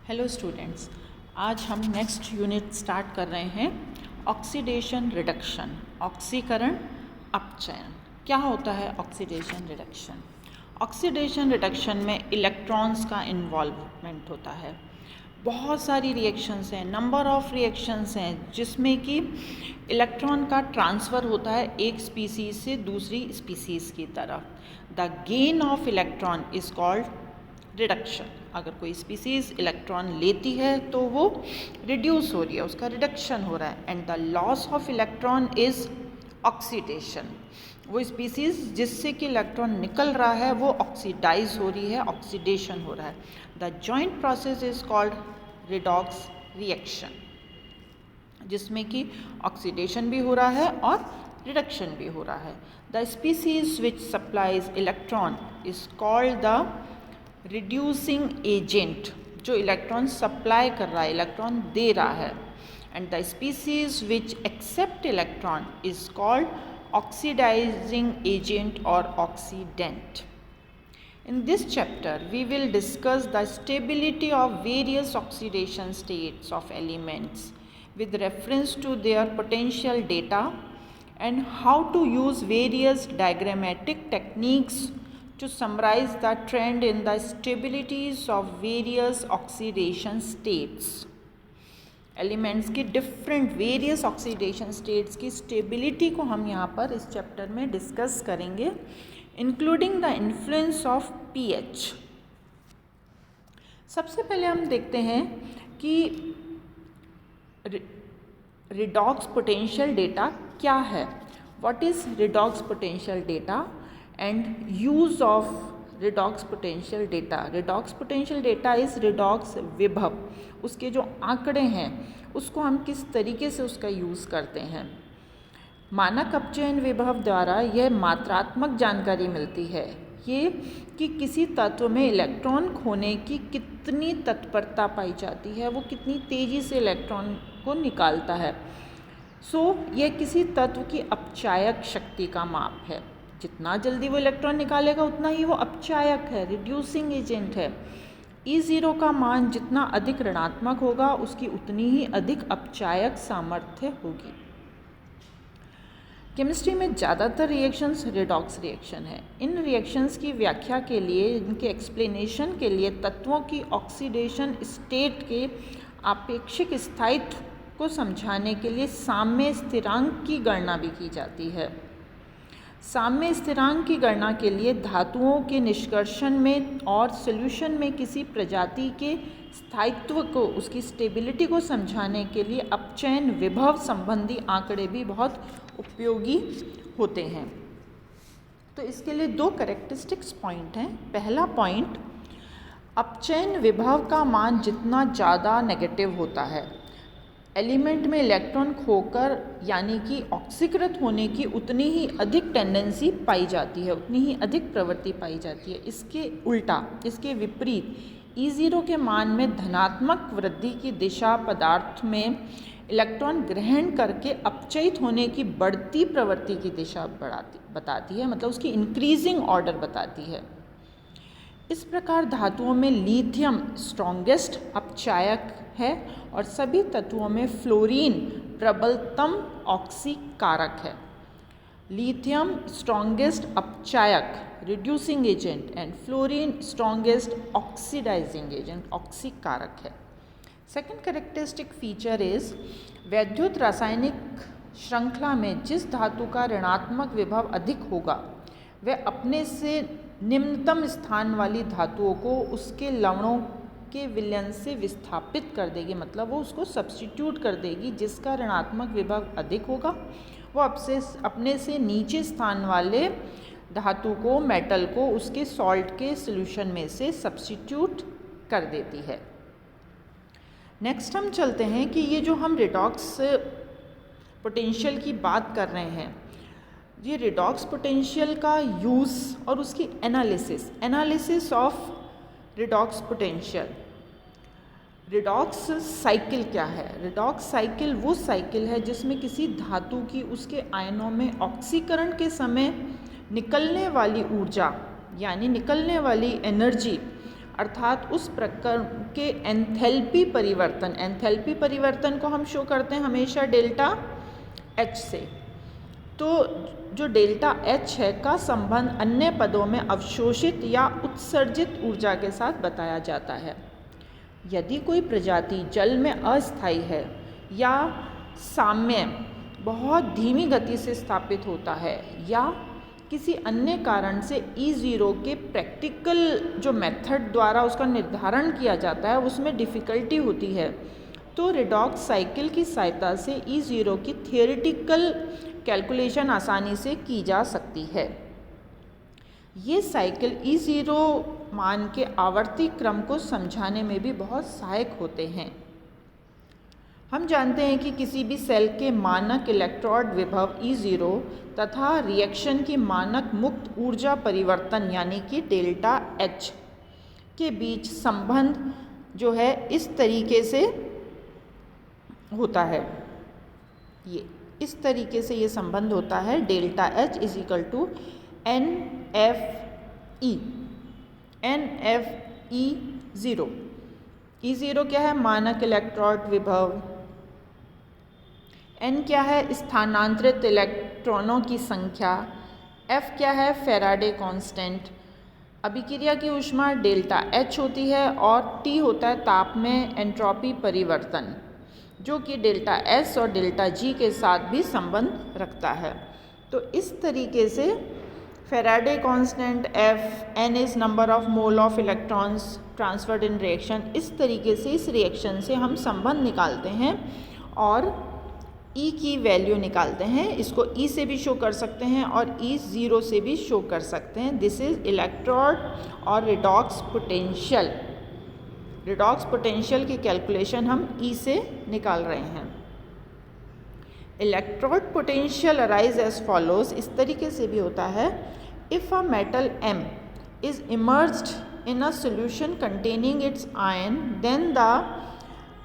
Hello students, आज हम next unit start कर रहे हैं ऑक्सीडेशन रिडक्शन, ऑक्सीकरण अपचयन। क्या होता है ऑक्सीडेशन रिडक्शन? ऑक्सीडेशन रिडक्शन में इलेक्ट्रॉन्स का इन्वॉल्वमेंट होता है। बहुत सारी रिएक्शंस हैं, नंबर ऑफ रिएक्शंस हैं जिसमें कि इलेक्ट्रॉन का ट्रांसफ़र होता है एक स्पीसीज से दूसरी स्पीसीज की तरफ। The gain of electron is called reduction. अगर कोई स्पीसीज इलेक्ट्रॉन लेती है तो वो रिड्यूस हो रही है, उसका रिडक्शन हो रहा है। And the loss of electron is oxidation. वो स्पीसीज जिससे कि इलेक्ट्रॉन निकल रहा है वो ऑक्सीडाइज हो रही है, ऑक्सीडेशन हो रहा है। The joint process is called redox reaction, जिसमें कि ऑक्सीडेशन भी हो रहा है और रिडक्शन भी हो रहा है। The species which supplies electron is called the reducing agent, जो इलेक्ट्रॉन सप्लाई कर रहा है, इलेक्ट्रॉन दे रहा है। And the species which accept electron is called oxidising agent और oxidant. In this chapter, we will discuss the stability of various oxidation states of elements with reference to their potential data and how to use various diagrammatic techniques to summarize the trend in the stabilities of various oxidation states. Elements की different various oxidation states की stability को हम यहाँ पर इस chapter में discuss करेंगे, including the influence of pH. सबसे पहले हम देखते हैं कि रिडॉक्स पोटेंशियल डेटा क्या है। What is redox potential data and use of redox potential data. Redox potential data is redox विभव, उसके जो आंकड़े हैं उसको हम किस तरीके से उसका यूज़ करते हैं। मानक अपचयन विभव द्वारा यह मात्रात्मक जानकारी मिलती है ये कि किसी तत्व में इलेक्ट्रॉन खोने की कितनी तत्परता पाई जाती है, वो कितनी तेज़ी से इलेक्ट्रॉन को निकालता है। यह किसी तत्व की अपचायक शक्ति का माप है। जितना जल्दी वो इलेक्ट्रॉन निकालेगा उतना ही वो अपचायक है, रिड्यूसिंग एजेंट है। E0 का मान जितना अधिक ऋणात्मक होगा उसकी उतनी ही अधिक अपचायक सामर्थ्य होगी। केमिस्ट्री में ज़्यादातर रिएक्शंस रिडॉक्स रिएक्शन है। इन रिएक्शंस की व्याख्या के लिए, इनके एक्सप्लेनेशन के लिए तत्वों की ऑक्सीडेशन स्टेट के आपेक्षिक स्थायित्व को समझाने के लिए साम्य स्थिरांक की गणना भी की जाती है। साम्य स्थिरांक की गणना के लिए धातुओं के निष्कर्षण में और सॉल्यूशन में किसी प्रजाति के स्थायित्व को, उसकी स्टेबिलिटी को समझाने के लिए अपचयन विभव संबंधी आंकड़े भी बहुत उपयोगी होते हैं। तो इसके लिए दो कैरेक्टरिस्टिक्स पॉइंट हैं। पहला पॉइंट, अपचयन विभव का मान जितना ज़्यादा नेगेटिव होता है, एलिमेंट में इलेक्ट्रॉन खोकर यानी कि ऑक्सीकृत होने की उतनी ही अधिक टेंडेंसी पाई जाती है, उतनी ही अधिक प्रवृत्ति पाई जाती है। इसके उल्टा, इसके विपरीत E0 के मान में धनात्मक वृद्धि की दिशा पदार्थ में इलेक्ट्रॉन ग्रहण करके अपचयित होने की बढ़ती प्रवृत्ति की दिशा बताती है, मतलब उसकी इंक्रीजिंग ऑर्डर बताती है। इस प्रकार धातुओं में लिथियम स्ट्रॉन्गेस्ट अपचायक है और सभी तत्वों में फ्लोरीन प्रबलतम ऑक्सीकारक है। लिथियम स्ट्रॉन्गेस्ट अपचायक, reducing agent, and fluorine strongest oxidizing agent, ऑक्सीकारक है। सेकेंड कैरेक्टरिस्टिक फीचर इज वैद्युत रासायनिक श्रृंखला में जिस धातु का ऋणात्मक विभव अधिक होगा वह अपने से निम्नतम स्थान वाली धातुओं को उसके लवणों के विलयन से विस्थापित कर देगी, मतलब वो उसको सब्स्टिट्यूट कर देगी। जिसका ऋणात्मक विभव अधिक होगा वो अपने से नीचे स्थान वाले धातु को, मेटल को, उसके सॉल्ट के सॉल्यूशन में से सब्स्टिट्यूट कर देती है। नेक्स्ट हम चलते हैं कि ये जो हम रिडॉक्स पोटेंशियल की बात कर रहे हैं, ये रिडॉक्स पोटेंशियल का यूज़ और उसकी analysis of redox potential. Redox cycle क्या है? रिडॉक्स साइकिल वो साइकिल है जिसमें किसी धातु की उसके आयनों में ऑक्सीकरण के समय निकलने वाली ऊर्जा यानी निकलने वाली एनर्जी अर्थात उस प्रक्रम के एंथैल्पी परिवर्तन को हम शो करते हैं हमेशा डेल्टा एच से। तो जो डेल्टा एच है का संबंध अन्य पदों में अवशोषित या उत्सर्जित ऊर्जा के साथ बताया जाता है। यदि कोई प्रजाति जल में अस्थायी है या साम्य बहुत धीमी गति से स्थापित होता है या किसी अन्य कारण से E0 के प्रैक्टिकल जो मेथड द्वारा उसका निर्धारण किया जाता है उसमें डिफ़िकल्टी होती है, तो रेडॉक्स साइकिल की सहायता से E0 की थियोरेटिकल कैलकुलेशन आसानी से की जा सकती है। ये साइकिल E0 मान के आवर्ती क्रम को समझाने में भी बहुत सहायक होते हैं। हम जानते हैं कि किसी भी सेल के मानक इलेक्ट्रोड विभव E0 तथा रिएक्शन की मानक मुक्त ऊर्जा परिवर्तन यानी कि डेल्टा H के बीच संबंध जो है इस तरीके से होता है। ये इस तरीके से ये संबंध होता है delta H is equal to NFE। NFE 0 E0 क्या है? मानक इलेक्ट्रोड विभव। N क्या है? स्थानांतरित इलेक्ट्रॉनों की संख्या। F क्या है? Faraday constant. अभिक्रिया की ऊष्मा डेल्टा H होती है और T होता है ताप में एंट्रोपी परिवर्तन, जो कि डेल्टा S और डेल्टा G के साथ भी संबंध रखता है। तो इस तरीके से Faraday constant F, N is number of mole of electrons transferred in reaction, इस तरीके से इस रिएक्शन से हम संबंध निकालते हैं और E की वैल्यू निकालते हैं। इसको E से भी शो कर सकते हैं और E0 से भी शो कर सकते हैं। दिस इज इलेक्ट्रोड और रिडॉक्स पोटेंशियल। रिडॉक्स पोटेंशियल की कैलकुलेशन हम E से निकाल रहे हैं। Electrode potential arise as follows, इस तरीके से भी होता है। If a metal M is immersed in a solution containing its ion, then the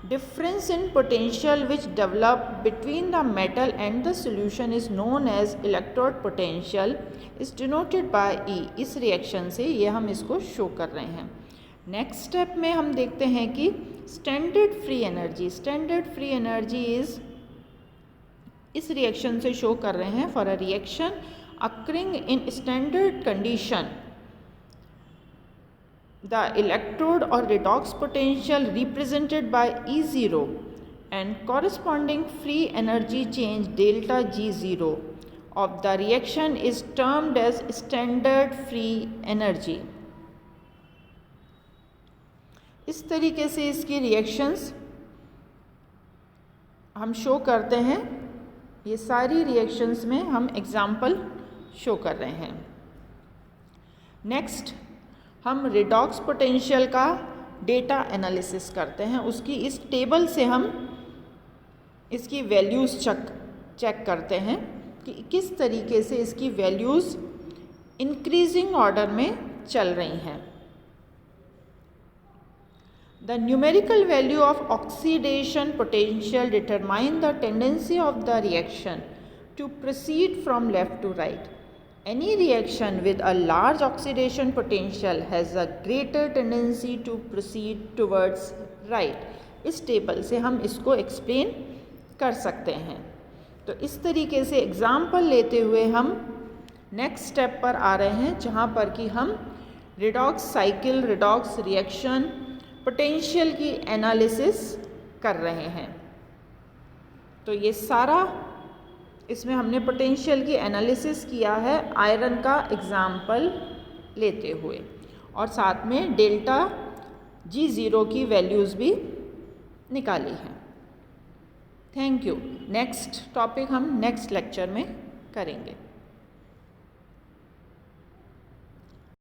difference in potential which develop between the metal and the solution is known as electrode potential is denoted by E। इस reaction से ये हम इसको show कर रहे हैं। Next step में हम देखते हैं कि standard free energy. Standard free energy is इस रिएक्शन से शो कर रहे हैं for a reaction occurring in standard condition the electrode or redox potential represented by E0 and corresponding free energy change delta G0 of the reaction is termed as standard free energy। इस तरीके से इसकी reactions हम show करते हैं। ये सारी reactions में हम एग्जाम्पल शो कर रहे हैं। नेक्स्ट हम रिडॉक्स पोटेंशियल का डेटा एनालिसिस करते हैं। उसकी इस टेबल से हम इसकी वैल्यूज़ चेक करते हैं कि किस तरीके से इसकी वैल्यूज़ इंक्रीजिंग ऑर्डर में चल रही हैं। The numerical value of oxidation potential determine the tendency of the reaction to proceed from left to right. Any reaction with a large oxidation potential has a greater tendency to proceed towards right। इस table से हम इसको explain कर सकते हैं। तो इस तरीके से एग्जाम्पल लेते हुए हम नेक्स्ट स्टेप पर आ रहे हैं, जहाँ पर कि हम redox cycle, redox reaction, potential की एनालिसिस कर रहे हैं। तो ये सारा इसमें हमने पोटेंशियल की एनालिसिस किया है आयरन का एग्जाम्पल लेते हुए, और साथ में डेल्टा G0 की वैल्यूज़ भी निकाली हैं। Thank you. नेक्स्ट टॉपिक हम नेक्स्ट लेक्चर में करेंगे।